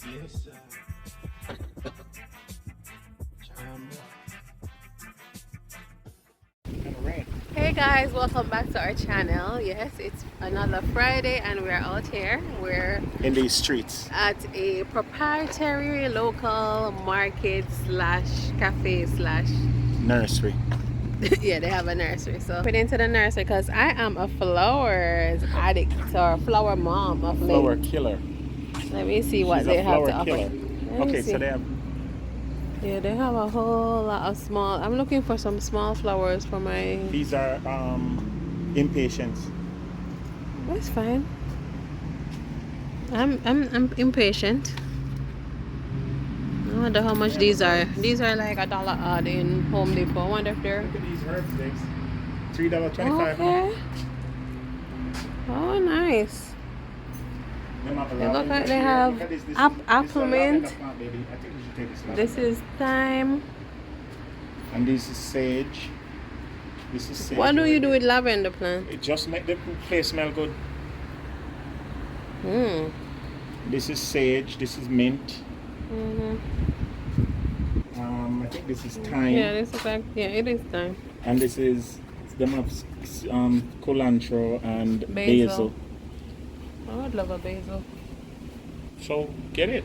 Yes, Hey guys, welcome back to our channel. Yes, it's another Friday and we're out here. We're in these streets. at a proprietary local market slash cafe slash Nursery. yeah, they have a nursery. So went into the nursery because I am a flowers addict or flower mom of Flower late. killer. Let me see what She's they a have flower to offer. killer. Let me Okay, see. so they have. Yeah, they have a whole lot of small. I'm looking for some small flowers for my. These are impatiens. That's fine. I'm impatient. I wonder how much these are. These are like $1 odd in Home Depot. I wonder if they're. Look at these herb sticks. $3.25. Okay. Oh, nice. They look like they have apple mint. This is thyme. And this is sage. This is sage. What do you do with lavender plant? It just make the place smell good. Hmm. This is sage. This is mint. Mhm. I think this is thyme. Yeah, this is like it is thyme. And this is them have cilantro and basil. I would love a basil. So get it.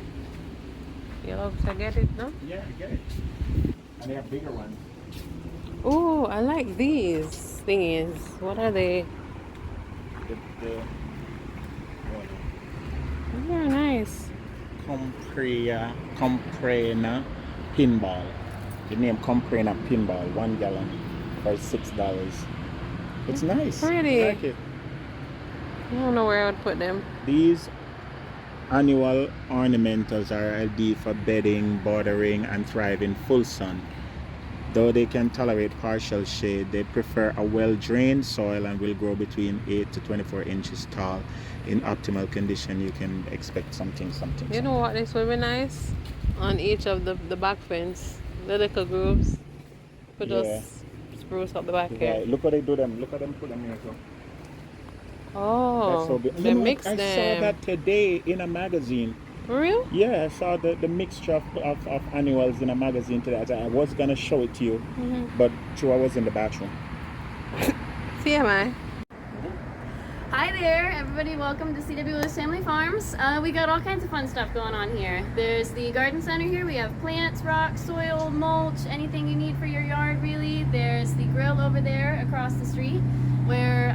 You love to get it, no? Yeah, get it. And they have bigger ones. Oh, I like these thingies. What are they? They're nice. Comprena pinball. The name Comprena pinball, 1 gallon for $6. It's nice. Pretty. I like it. I don't know where I would put them. These annual ornamentals are ideal for bedding, bordering, and thrive in full sun. Though they can tolerate partial shade, they prefer a well-drained soil and will grow between 8 to 24 inches tall. In optimal condition, you can expect something. You know what? This would be nice on each of the back fence, the little grooves. Could just spruce up the back here. Right. Look what they do them. Look at them put them here. So. Oh, So they mix them. I saw that today in a magazine. For real? Yeah, I saw the mixture of annuals in a magazine today. I was gonna show it to you, but I was in the bathroom. TMI. Hi there, everybody. Welcome to CW WILLIS Family Farms. We got all kinds of fun stuff going on here. There's the garden center here. We have plants, rocks, soil, mulch, anything you need for your yard, really. There's the grill over there across the street, where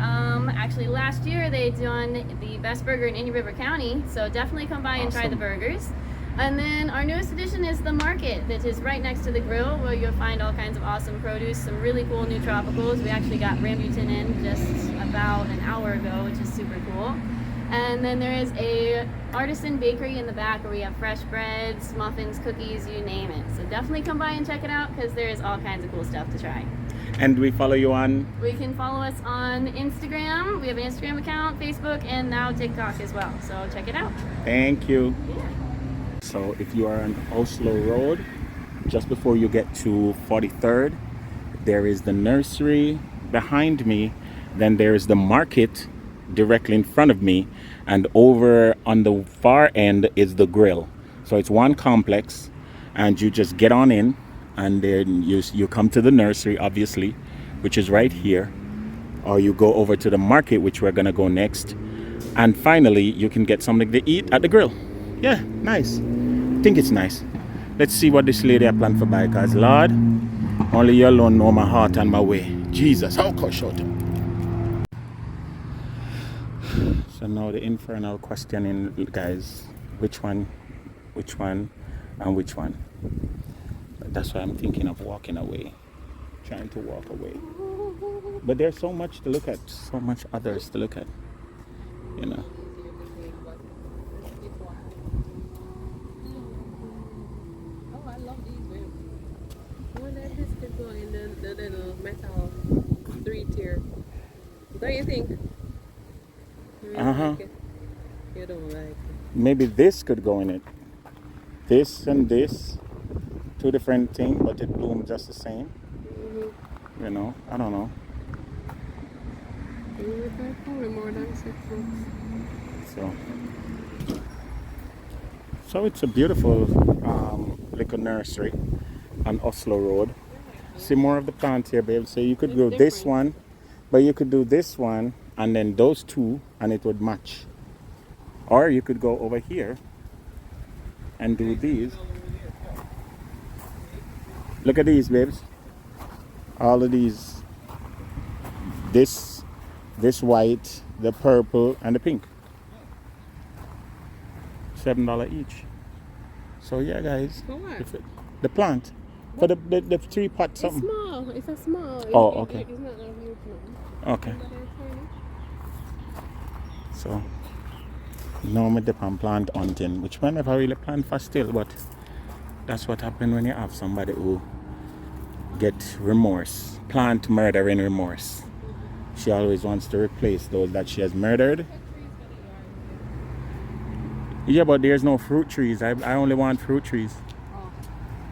actually last year they done the best burger in Indian River County. So definitely come by and try the burgers. And then our newest addition is the market that is right next to the grill, where you'll find all kinds of awesome produce, some really cool new tropicals. We actually got rambutan in just about an hour ago, which is super cool. And then there is a artisan bakery in the back where we have fresh breads, muffins, cookies, you name it. So definitely come by and check it out because there is all kinds of cool stuff to try. And we follow you on? We can follow us on Instagram. We have an Instagram account, Facebook, and now TikTok as well. So check it out. Thank you. Yeah. So if you are on Oslo Road, just before you get to 43rd, there is the nursery behind me. Then there is the market directly in front of me. And over on the far end is the grill. So it's one complex and you just get on in and then you come to the nursery, obviously, which is right here. Or you go over to the market, which we're going to go next. And finally, you can get something to eat at the grill. Yeah, nice. I think it's nice. Let's see what this lady had planned for buy, because Lord, only you alone know my heart and my way. Jesus, how could shut up? So now the infernal questioning, guys, which one, and which one? That's why I'm thinking of walking away, trying to walk away. But there's so much to look at, so much others to look at, you know. The little metal 3-tier. Don't you think? Like you don't like it. Maybe this could go in it. This and this, two different things, but it blooms just the same. You know, I don't know. Probably more than 6 months. So So it's a beautiful little nursery on Oslo Road. See more of the plants here, babe. So you could It's do this different. one, but you could do this one and then those two and it would match. Or you could go over here and do these. Look at these, babes. All of these. This white, the purple, and the pink. $7 each. So yeah, guys. For what? The plant. For the 3-pot It's something. small. It's a small. Oh, okay. It's not a huge one. Okay. So now I'm dip on plant hunting, which I never really planned for still, but that's what happens when you have somebody who get remorse. Plant murdering remorse. She always wants to replace those that she has murdered. Yeah, but there's no fruit trees. I only want fruit trees. Oh.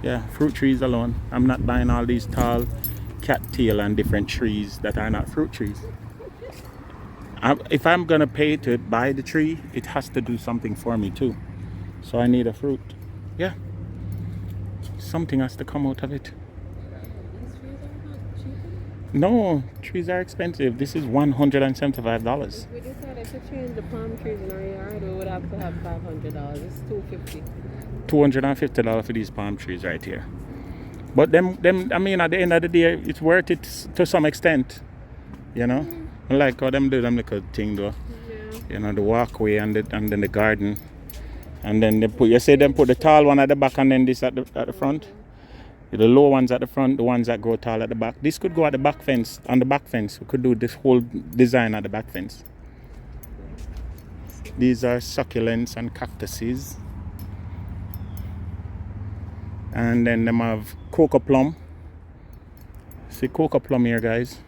Yeah, fruit trees alone. I'm not buying all these tall cattail and different trees that are not fruit trees. If I'm gonna pay to buy the tree, it has to do something for me too. So I need a fruit. Yeah. Something has to come out of it. These trees are not cheaper. No, trees are expensive. This is $175. If we decided to change the palm trees in our yard, we would have to have $500. It's $250. $250 for these palm trees right here. But them, I mean, at the end of the day, it's worth it to some extent. You know? I like how them do them little thing though. Yeah. You know, the walkway and then the garden. And then they put the tall one at the back and then this at the front. The low ones at the front, the ones that grow tall at the back. This could go at the back fence, on the back fence. We could do this whole design at the back fence. These are succulents and cactuses. And then them have cocoa plum. See cocoa plum here, guys.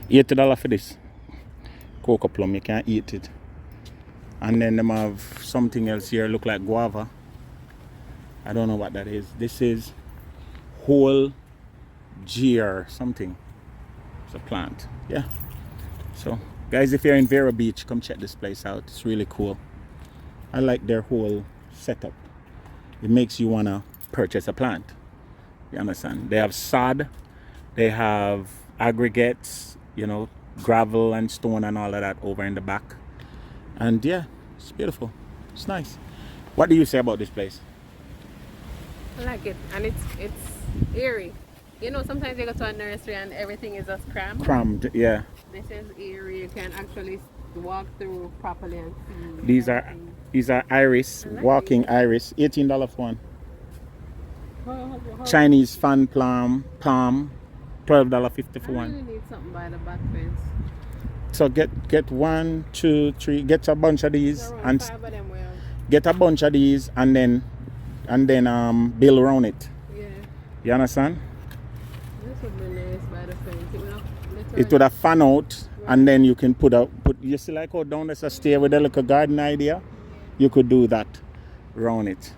$80 for this. Cocoa plum, you can't eat it. And then them have something else here, look like guava. I don't know what that is. This is whole gear something. It's a plant. Yeah. So guys, if you're in Vero Beach, come check this place out. It's really cool. I like their whole setup. It makes you wanna purchase a plant. You understand? They have sod, they have aggregates, you know, gravel and stone and all of that over in the back. And yeah, it's beautiful. It's nice. What do you say about this place? I like it, and it's eerie. You know, sometimes you go to a nursery and everything is just crammed. Crammed, yeah. This is eerie. You can actually walk through properly and see. These are iris, I like walking these. iris, $18 for one. How- Chinese fan palm, $12.50 for I one. really need something by the back fence. So get 1, 2, 3, get a bunch of these Around and 5 of them will. get a bunch of these and then build around it. Yeah. You understand? This would be nice by the fence. It would have fan out and then you can put you see like how down there's a stair with a little garden idea? You could do that around it.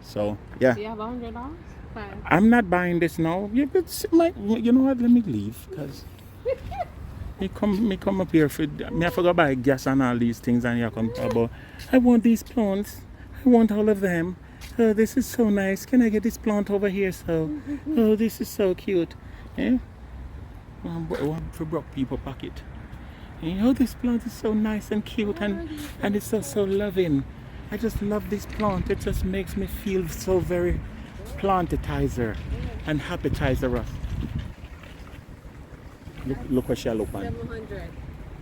So yeah. Do you have $100? Fine. I'm not buying this now. You know what? Let me leave because me come up here for me. I forgot buy gas and all these things, and you come talk about. I want these plants. I want all of them. Oh, this is so nice. Can I get this plant over here? So, oh, this is so cute. Yeah. One for broke people pocket. Oh, this plant is so nice and cute, and it's so loving. I just love this plant. It just makes me feel so very plantitizer and happitizer. Look what she look on. 700.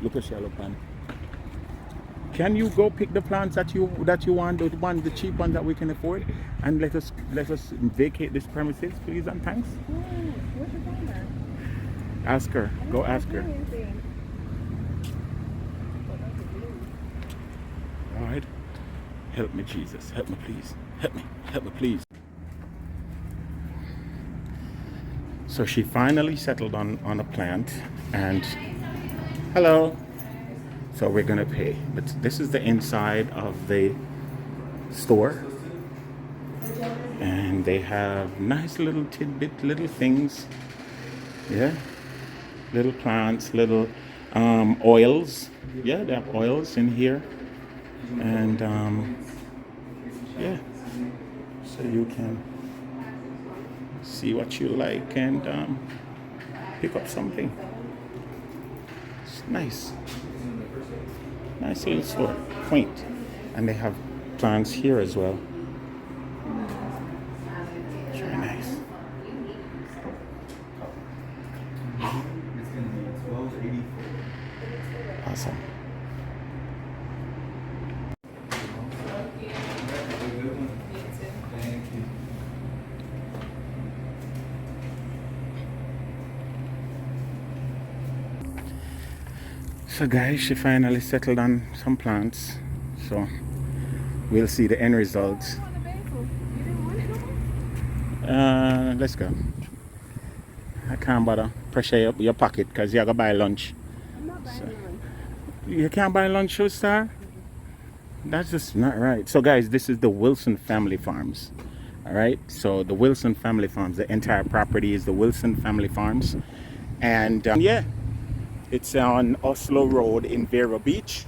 Look what she look on. Can you go pick the plants that you want, the cheap ones that we can afford, and let us vacate this premises, please and thanks. What's the timer? Ask her. Go ask her. All right. Help me, Jesus. Help me, please. Help me. Help me, please. So she finally settled on a plant, and hello. So we're gonna pay, but this is the inside of the store, and they have nice little tidbit, little things. Yeah, little plants, little oils. Yeah, they have oils in here, and yeah, so you can see what you like and pick up something. It's nice. Nice little store, quaint. And they have plants here as well. It's very nice. Awesome. So guys, she finally settled on some plants. So we'll see the end results. Let's go. I can't bother pressure your pocket because you gotta buy lunch. I'm not buying lunch. You can't buy lunch, show star? That's just not right. So guys, this is the Wilson Family Farms. Alright, so the Wilson Family Farms, the entire property is the Wilson Family Farms. And yeah, it's on Oslo Road in Vero Beach.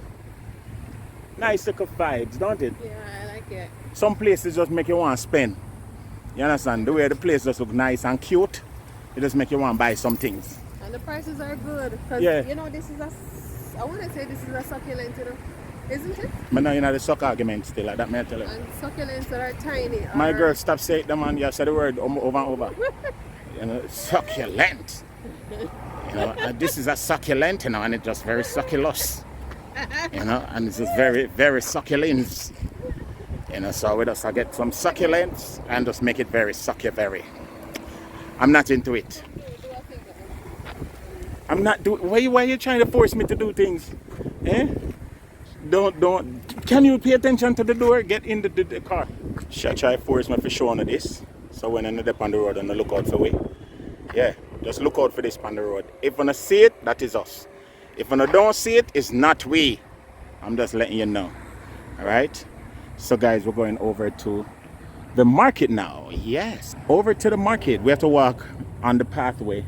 Nice little vibes, don't it? Yeah, I like it. Some places just make you want to spend. You understand? The way the place just look nice and cute, it just make you want to buy some things. And the prices are good. Cause Yeah. you know, this is I want to say this is a succulent, you know. Isn't it? But now you know the suck argument still, like that may I tell you. And succulents that are tiny. My girl, stop saying them and you say the word over and over. You know, succulent. You know, and this is a succulent, you know, and it's just very succulous. You know, and it's just very, very succulent. You know, so we just get some succulents and just make it very very. I'm not into it. I'm not doing. Why are you trying to force me to do things? Eh? Don't. Can you pay attention to the door? Get in the car. She try to force me for showing her this. So when I'm on the road and I look out for me. Yeah, just look out for this on the road. If you see it, that is us. If you don't see it, it's not we. I'm just letting you know. Alright? So guys, we're going over to the market now. Yes. Over to the market. We have to walk on the pathway.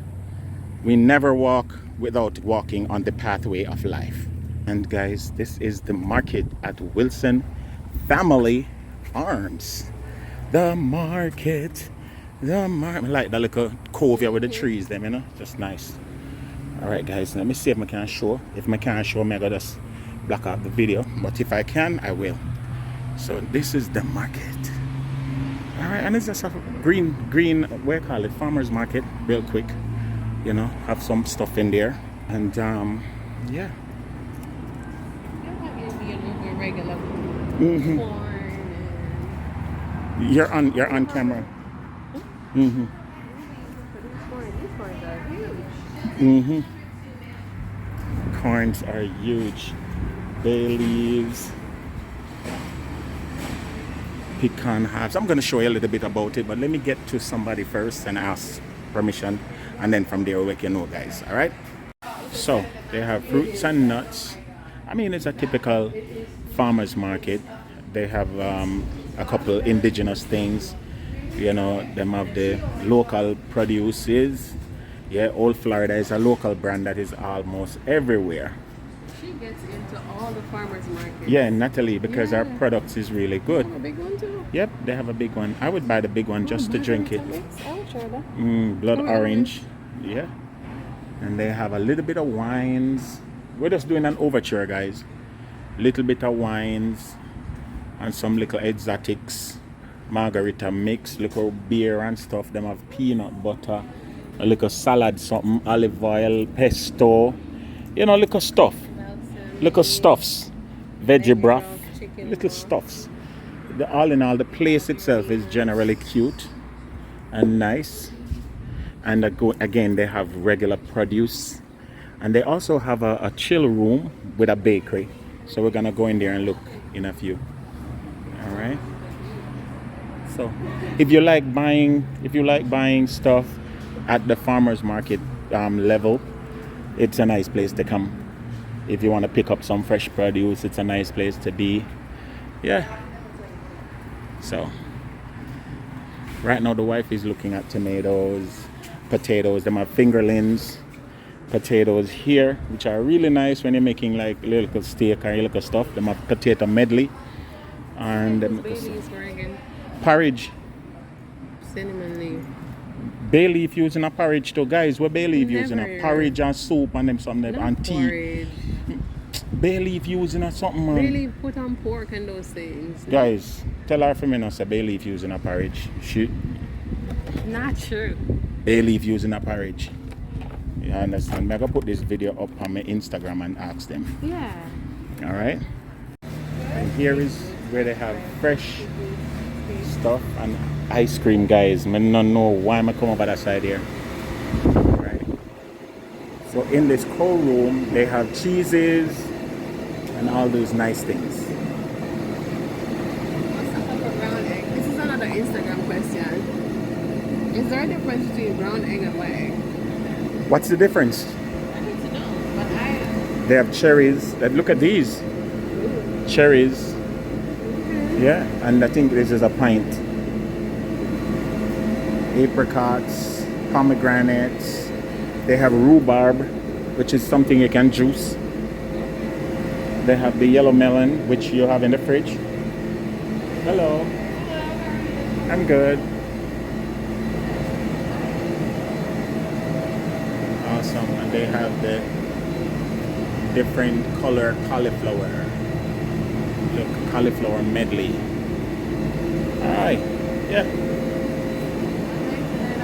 We never walk without walking on the pathway of life. And guys, this is the market at Wilson Family Farms. The market. The market. Like the little cove here with the trees them, you know. Just nice. Alright guys, let me see if I can show. If I can't show, I gotta just block out the video. But if I can, I will. So this is the market. Alright, and it's just a green, what do you call it? Farmer's market, real quick. You know, have some stuff in there. And yeah. Regular Mm-hmm. corn. You're on camera. Mm-hmm. These corns are huge. Mm-hmm. Corns are huge. Bay leaves. Pecan halves. I'm going to show you a little bit about it, but let me get to somebody first and ask permission, and then from there we can know, guys. All right. So they have fruits and nuts. I mean, it's a typical farmers market. They have a couple indigenous things. You know, them have the local produces. Yeah, Old Florida is a local brand that is almost everywhere. She gets into all the farmers markets. Yeah, Natalie, because our Yeah. products is really good. A big one too. Yep, they have a big one. I would buy the big one just to drink it. I'll try that. Blood orange. Yeah. And they have a little bit of wines. We're just doing an overture, guys. Little bit of wines and some little exotics. Margarita mix, little beer and stuff. Them have peanut butter, a little salad, something, olive oil, pesto. You know, little stuff. Little stuffs. Veggie broth. Little stuffs. All in all, the place itself is generally cute and nice. And again, they have regular produce. And they also have a chill room with a bakery. So we're gonna go in there and look in a few. All right. So if you like buying stuff at the farmers market level, it's a nice place to come. If you want to pick up some fresh produce, it's a nice place to be. Yeah. So right now the wife is looking at tomatoes, potatoes. Them have fingerlings, potatoes here, which are really nice when you're making like little steak or little stuff. Them have potato medley. And Bailey's Oregon. porridge. Cinnamon leaf. Bay leaf using a porridge too, guys. What bay leaf using Never a heard. porridge and soup and them something Not and tea. porridge. Bay leaf using a something, man. Bailey put on pork and those things. Guys, tell her for me not say bay leaf using a porridge. She Not true. bay leaf using a porridge. You understand? I'm gonna put this video up on my Instagram and ask them. Yeah. All right. And here is where they have fresh stuff and ice cream, guys. I don't know why I come over that side here. Right. So in this cold room, they have cheeses and all those nice things. What's up with brown egg? This is another Instagram question. Is there a difference between brown egg and white egg? What's the difference? I need to know, but I... They have cherries. Look at these cherries. Yeah, and I think this is a pint. Apricots, pomegranates. They have rhubarb, which is something you can juice. They have the yellow melon, which you have in the fridge. Hello. I'm good. Awesome. And they have the different color cauliflower. Look, cauliflower medley. Alright, yeah.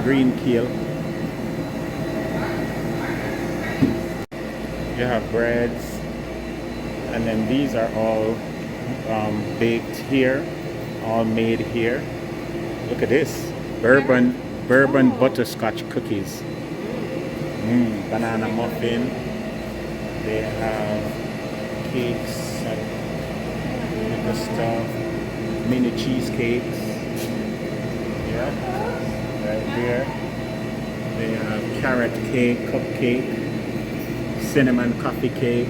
Green kale. You have breads. And then these are all baked here, all made here. Look at this. Bourbon butterscotch cookies. Banana muffin. They have cakes and the stuff. Mini cheesecakes. Yeah. Right here. They have carrot cake, cupcake, cinnamon coffee cake.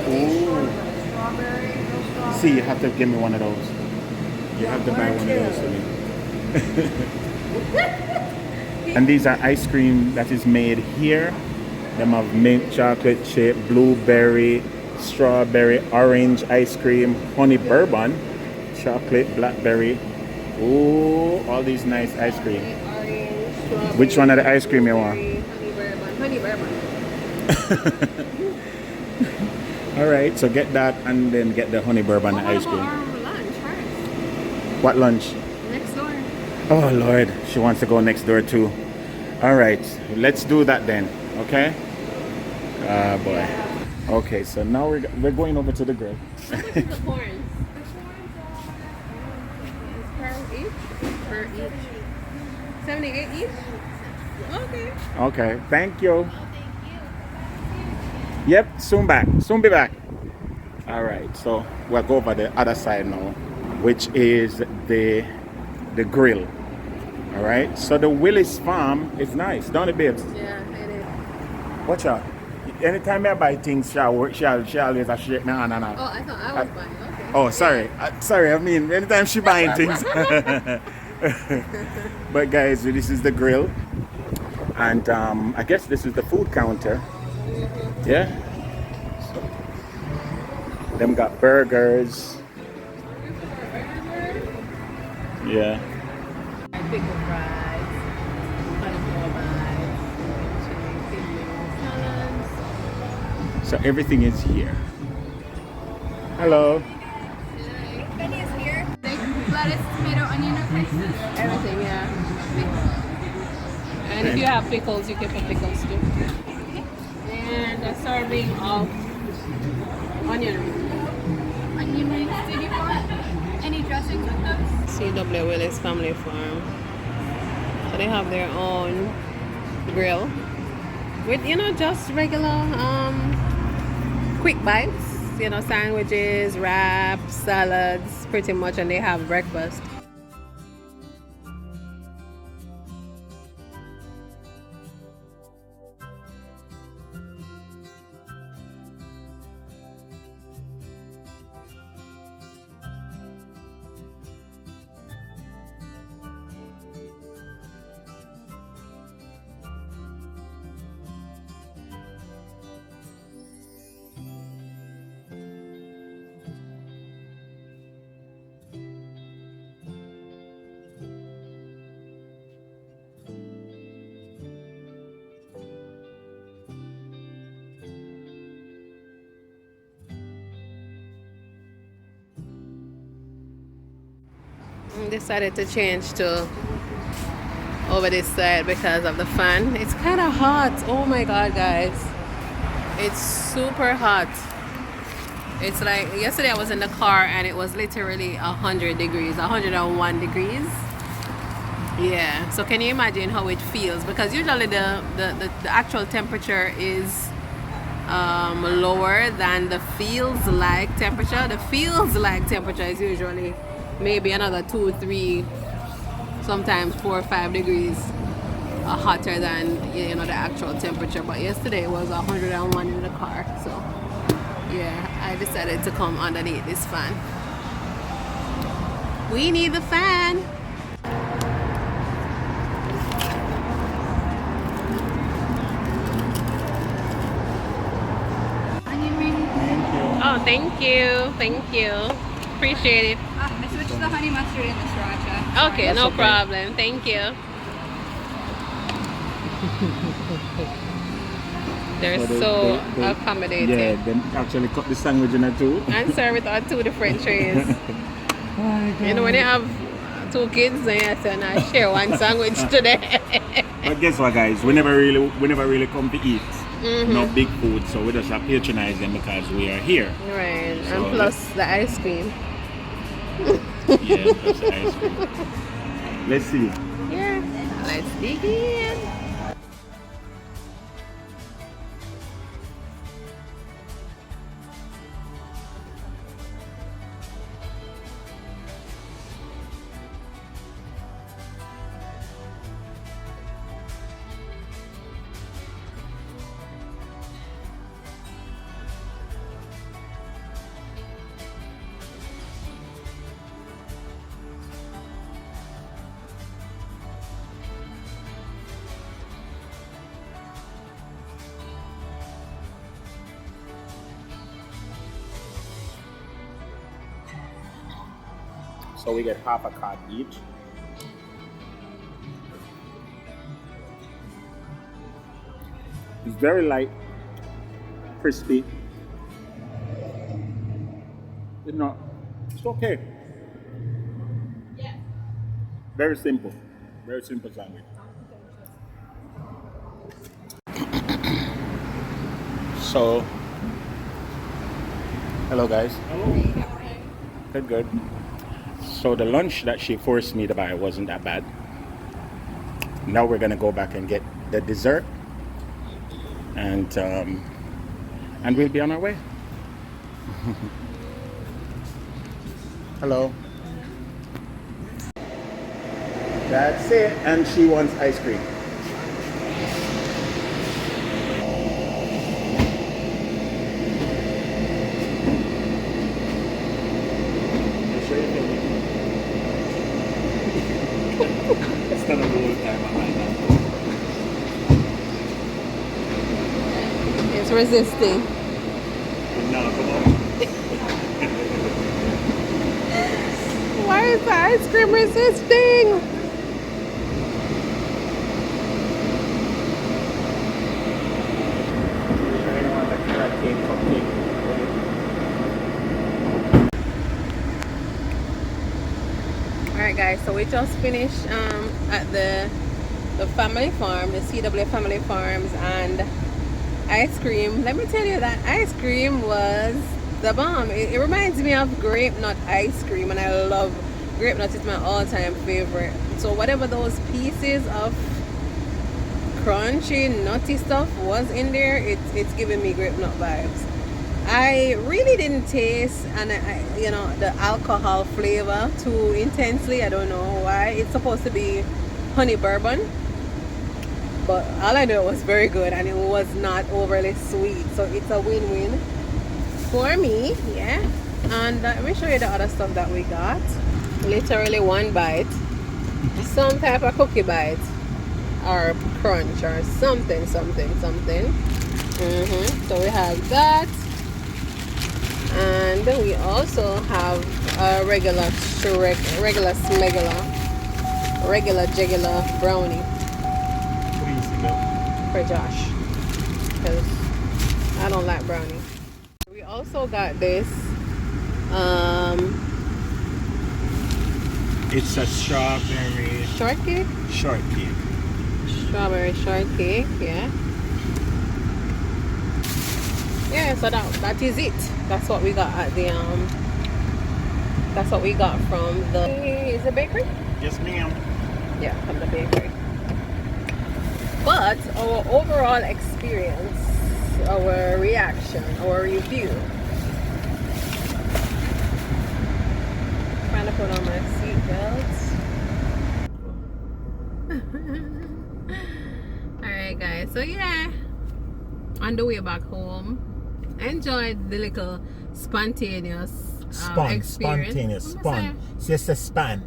Ooh. See, you have to give me one of those. You have to buy one of those for me. And these are ice cream that is made here. Them have mint chocolate chip, blueberry, strawberry, orange ice cream, honey bourbon, chocolate, blackberry. Ooh, all these nice ice cream. Which one of the ice cream you want? Honey bourbon. All right, so get that and then get the honey bourbon ice cream. Lunch first. What lunch? Next door. Oh Lord, she wants to go next door too. All right, let's do that then. Okay. Ah boy. Okay, so now we're going over to the grill. How much is the corns? Per each? Per each. 78 each? Okay. Okay, thank you. Yep, soon back. Soon be back. All right, so we'll go over the other side now, which is the grill. All right, so the Willis farm is nice, don't it, babes? Yeah, it is. Watch out. Anytime I buy things, she always shake me hand and Oh, I thought I was buying. Okay. Oh, sorry. Sorry, I mean, anytime she buying things. But guys, this is the grill. And I guess this is the food counter. Yeah. So, them got burgers. Yeah. Pickle fries, cauliflower bites, chili, salads. So everything is here. Hello. Benny is here. Lettuce, tomato, onion, or crispy. Everything, yeah. And if you have pickles, you can put pickles too. And a serving of onion rings. Onion rings. Did you want any dressings with those? CW WILLIS Family Farm. So they have their own grill with, you know, just regular quick bites, you know, sandwiches, wraps, salads, pretty much, and they have breakfast. Decided to change to over this side because of the fan. It's kind of hot. Oh my god, guys, it's super hot. It's like yesterday I was in the car and it was literally 100 degrees, 101 degrees. Yeah, so can you imagine how it feels? Because usually the actual temperature is lower than the feels like temperature. The feels like temperature is usually maybe another 2, 3, sometimes 4 or 5 degrees hotter than, you know, the actual temperature. But yesterday it was 101 in the car. So yeah, I decided to come underneath this fan. We need the fan. Oh, thank you. Thank you. Appreciate it. I switched the honey mustard and the sriracha. Okay, no problem. Thank you. They're so accommodating. Yeah, they actually cut the sandwich in two. And serve it on 2 different trays. You know, when you have 2 kids, then you say, "I share one sandwich today." But guess what, guys? We never really come to eat. No big food, so we just have patronize them because we are here. Right, So and plus the ice cream. Yeah, plus the ice cream. Let's see. Yeah, let's dig in. So we get half a card each. It's very light, crispy. It's not. It's okay. Very simple. Very simple sandwich. So, hello guys. Hello. Good. So the lunch that she forced me to buy wasn't that bad. Now we're gonna go back and get the dessert, and we'll be on our way. Hello. That's it. And she wants ice cream. It's not a whole time behind that. It's resisting. Now, come on. Why is the ice cream resisting? Alright guys, so we just finished at the family farm, the CW Family Farms, and ice cream. Let me tell you, that ice cream was the bomb. It reminds me of grape nut ice cream, and I love grape nuts. It's my all-time favorite. So whatever those pieces of crunchy nutty stuff was in there, it's giving me grape nut vibes. I really didn't taste you know, the alcohol flavor too intensely. I don't know why. It's supposed to be honey bourbon, but all I know was very good, and it was not overly sweet, so it's a win-win for me. Yeah. And let me show you the other stuff that we got. Literally one bite, some type of cookie bite or crunch or something. So we have that, and we also have a regular regular brownie for Josh, because I don't like brownie. We also got this It's a strawberry Shortcake? shortcake. Strawberry shortcake, yeah. Yeah, so that is it. That's what we got at the that's what we got from the bakery? Yes, ma'am. Yeah, from the bakery. But our overall experience, our reaction, our review. Trying to put on my seatbelt. Alright guys, so yeah, on the way back home, I enjoyed the little spontaneous experience. Spontaneous. Spun. It's just a span.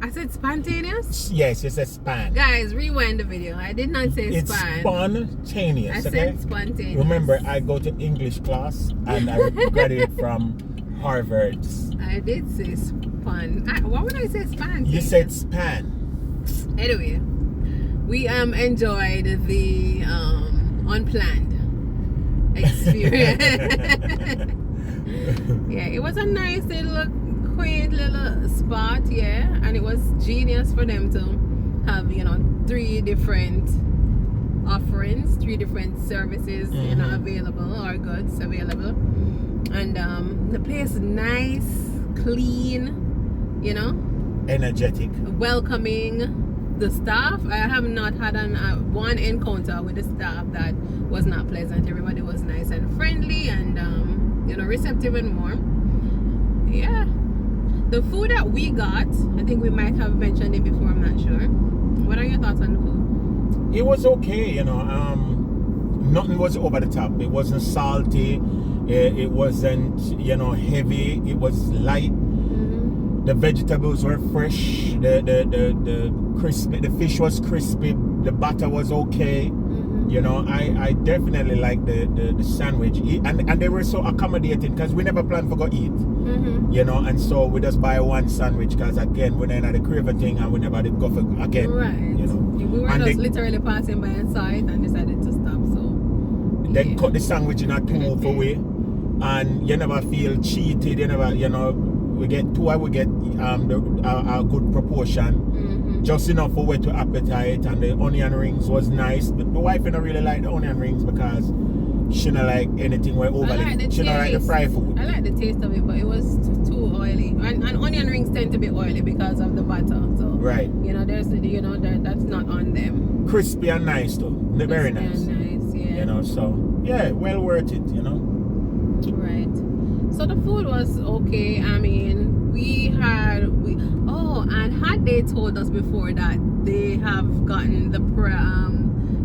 I said spontaneous? Yes, it's a span. Guys, rewind the video. I did not say It's span. spontaneous. I okay? said spontaneous. Remember, I go to English class and I graduated from Harvard. I did say span. Why would I say span? You said span. Anyway, we enjoyed the unplanned experience. Yeah, it was a nice little quaint little spot, yeah, and it was genius for them to have, you know, 3 different offerings, 3 different services, you know, available, or goods available. And the place is nice, clean, you know, Energetic. welcoming. The staff, I have not had one encounter with the staff that was not pleasant. Everybody was nice and friendly and you know, receptive and warm. Yeah, the food that we got, I think we might have mentioned it before, I'm not sure. What are your thoughts on the food? It was okay, you know. Nothing was over the top. It wasn't salty. It wasn't, you know, heavy. It was light. The vegetables were fresh. The crispy. The fish was crispy. The butter was okay. You know, I definitely like the sandwich, and they were so accommodating because we never planned for go eat. You know, and so we just buy one sandwich because again we didn't have the crave thing and we never did go for again. Right. You know, We were just literally passing by and saw it and decided to stop. So they cut the sandwich in a 2 for way, and you never feel cheated. You never, you know, we get 2. I would get a good proportion. Just enough for way to appetite, and the onion rings was nice. But my wife didn't really like the onion rings because she don't like anything where over. She don't like the fried food. I like the taste of it, but it was too oily. And onion rings tend to be oily because of the butter. So right. You know, there's that's not on them. Crispy and nice though. They're very nice. Nice, yeah. You know, so yeah, well worth it. You know. Right. So the food was okay. I mean, and had they told us before that they have gotten the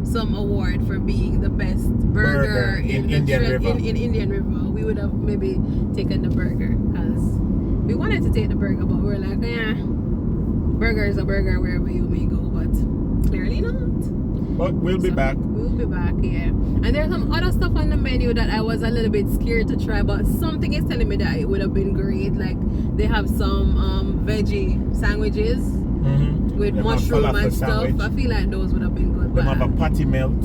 some award for being the best burger in Indian River, we would have maybe taken the burger, because we wanted to take the burger, but we were like, yeah, burger is a burger wherever you may go, but clearly not. But we'll be back. We'll be back, yeah. And there's some other stuff on the menu that I was a little bit scared to try, but something is telling me that it would have been great. Like they have some veggie sandwiches with mushroom and stuff. I feel like those would have been good. They have a patty melt.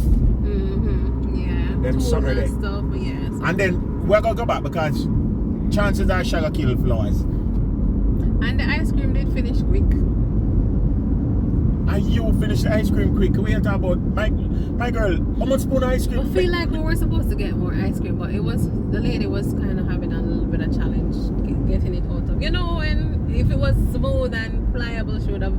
Yeah. Them summer day. Stuff, yeah. So. And then we're gonna go back because chances are shall kill flowers. And the ice cream did finish quick. And you finished the ice cream quick. We are talking about my girl. How much spoon of ice cream? I feel like we were supposed to get more ice cream, but the lady was kind of having a little bit of challenge getting it out of, you know, and if it was smooth and pliable, she would have.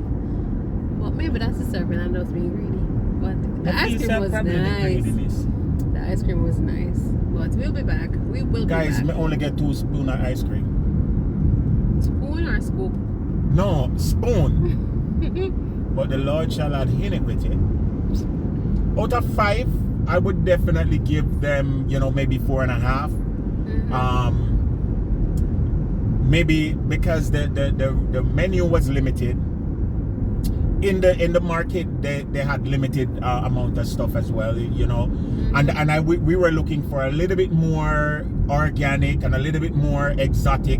Well, maybe that's the serving. I'm just being greedy. But the ice cream was nice. The ice cream was nice. But we'll be back. We will be back. Guys, may only get 2 spoons of ice cream. Spoon or scoop? No, spoon. But the Lord shall add iniquity. Out of 5, I would definitely give them, you know, maybe 4.5. Maybe because the menu was limited. In the market, they had limited amount of stuff as well, you know. And we were looking for a little bit more organic and a little bit more exotic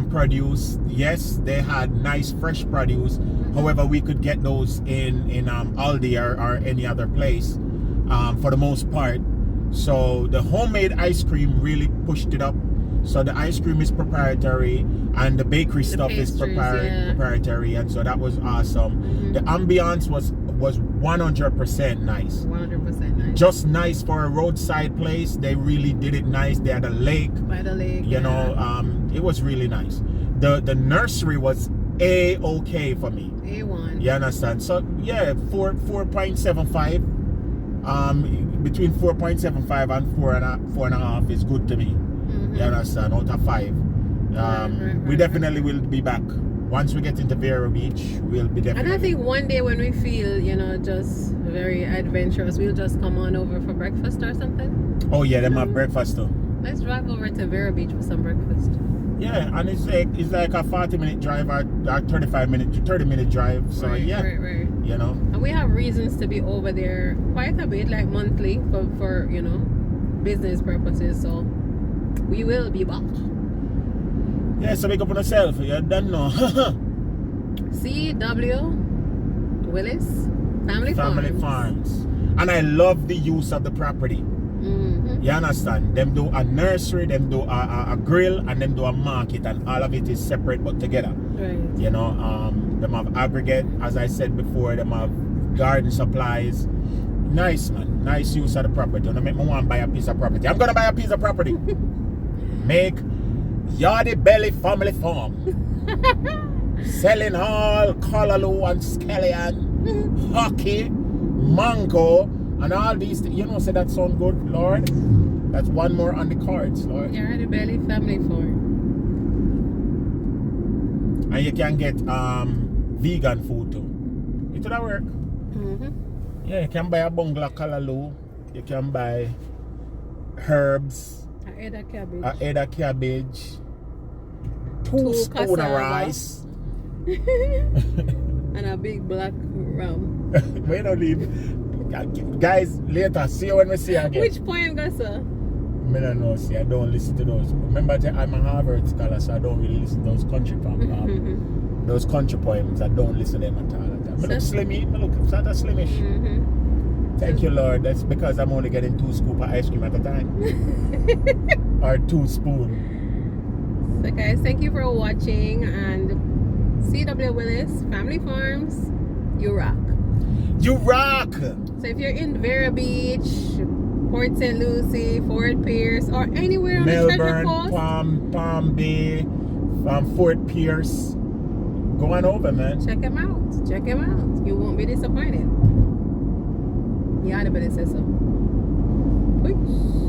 produce. Yes, they had nice fresh produce. However, we could get those in Aldi or any other place for the most part. So the homemade ice cream really pushed it up. So the ice cream is proprietary, and the bakery stuff is pastries, yeah. proprietary, and so that was awesome. The ambiance was 100% nice. 100% nice. Just nice for a roadside place. They really did it nice. They had a lake. By the lake. You know, it was really nice. The nursery was A-okay for me. A1. You understand? So yeah, 4.75. Between 4.75 and 4.5 is good to me. You understand? Out of 5. We definitely will be back. Once we get into Vero Beach, we'll be definitely. And I think one day when we feel, you know, just very adventurous, we'll just come on over for breakfast or something. Oh yeah, them have breakfast too. Let's drive over to Vero Beach for some breakfast. Yeah, and it's like a 40-minute drive or 30-minute drive. So Right. you know. And we have reasons to be over there quite a bit, like monthly for you know, business purposes. So we will be back. Yeah, so make up on yourself. You don't know. CW WILLIS Family Farms. And I love the use of the property. You understand? Them do a nursery, them do a grill, and them do a market, and all of it is separate but together. Right. You know, them have aggregate, as I said before, them have garden supplies. Nice, man. Nice use of the property. Don't make me want to buy a piece of property. I'm gonna buy a piece of property. Make Yardie Belly Family Farm. Selling all Callaloo and Scallion, hockey, mango, and all these things. You know, say that sound good, Lord? That's one more on the cards, Lord. Yardie Belly Family Farm. And you can get vegan food too. It will work. Yeah, you can buy a bungalow Callaloo. You can buy herbs. A head of cabbage. A head of cabbage. 2 spoons of rice. And a big black rum. We don't leave. Guys, later, see you when we see you again. Which poem, Gasa? I don't know, see, I don't listen to those. Remember, I'm a Harvard scholar, so I don't really listen to those country poems. Those country poems, I don't listen to them at all. I look slimmy, I look sort of slimish. Thank you, Lord. That's because I'm only getting 2 scoops of ice cream at a time. Or 2 spoons. So guys, thank you for watching, and CW WILLIS Family Farms, you rock. You rock! So if you're in Vero Beach, Port St. Lucie, Fort Pierce, or anywhere on the Treasure Coast, Palm Bay, Fort Pierce, go on over, man. check him out. Check him out. You won't be disappointed. Yardie Belly says so. Peace.